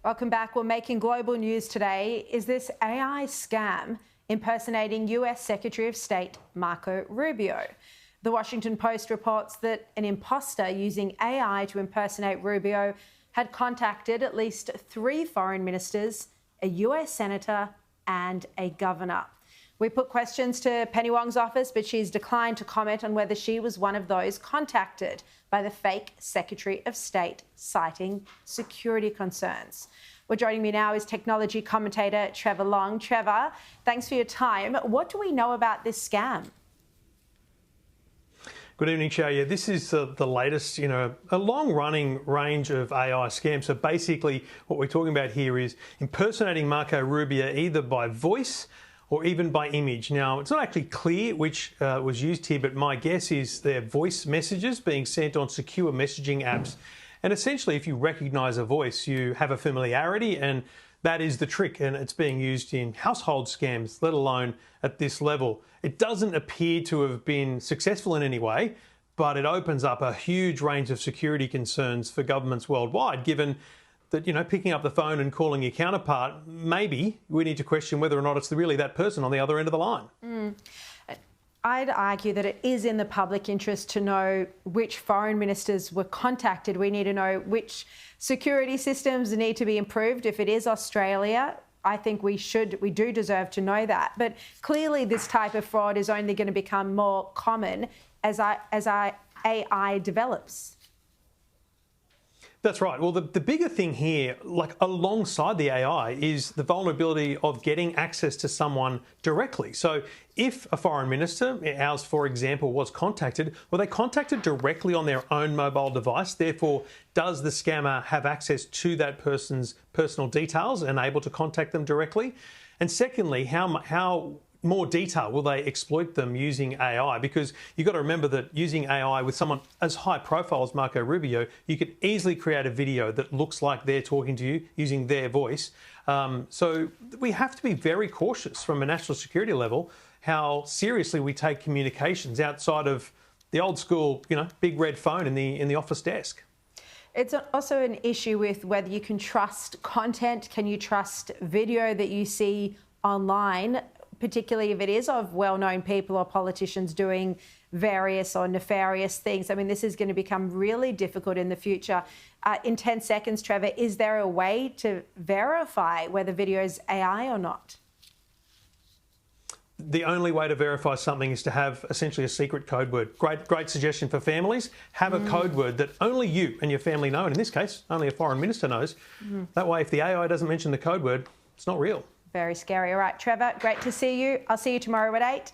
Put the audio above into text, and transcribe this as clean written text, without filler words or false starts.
Welcome back. We're making global news today. Is this AI scam impersonating US Secretary of State Marco Rubio? The Washington Post reports that an imposter using AI to impersonate Rubio had contacted at least 3 foreign ministers, a US senator and a governor. We put questions to Penny Wong's office, but she's declined to comment on whether she was one of those contacted by the fake Secretary of State, citing security concerns. Well, joining me now is technology commentator Trevor Long. Trevor, thanks for your time. What do we know about this scam? Good evening, Chow. Yeah, this is the latest, a long-running range of AI scams. So basically what we're talking about here is impersonating Marco Rubio either by voice or even by image. Now, it's not actually clear which was used here, but my guess is they're voice messages being sent on secure messaging apps. And essentially, if you recognise a voice, you have a familiarity, and that is the trick, and it's being used in household scams, let alone at this level. It doesn't appear to have been successful in any way, but it opens up a huge range of security concerns for governments worldwide, given that, picking up the phone and calling your counterpart, maybe we need to question whether or not it's really that person on the other end of the line. I'd argue that it is in the public interest to know which foreign ministers were contacted. We need to know which security systems need to be improved. If it is Australia, I think we do deserve to know that. But clearly this type of fraud is only going to become more common as our AI develops. That's right. Well, the bigger thing here, like alongside the AI, is the vulnerability of getting access to someone directly. So if a foreign minister, ours for example, was contacted, well, they contacted directly on their own mobile device. Therefore, does the scammer have access to that person's personal details and able to contact them directly? And secondly, how more detail will they exploit them using AI? Because you've got to remember that using AI with someone as high profile as Marco Rubio, you could easily create a video that looks like they're talking to you using their voice. So we have to be very cautious from a national security level how seriously we take communications outside of the old school, big red phone in the office desk. It's also an issue with whether you can trust content. Can you trust video that you see online, particularly if it is of well-known people or politicians doing various or nefarious things? I mean, this is going to become really difficult in the future. In 10 seconds, Trevor, is there a way to verify whether video is AI or not? The only way to verify something is to have essentially a secret code word. Great suggestion for families. Have a code word that only you and your family know, and in this case, only a foreign minister knows. That way, if the AI doesn't mention the code word, it's not real. Very scary. All right, Trevor, great to see you. I'll see you tomorrow at 8.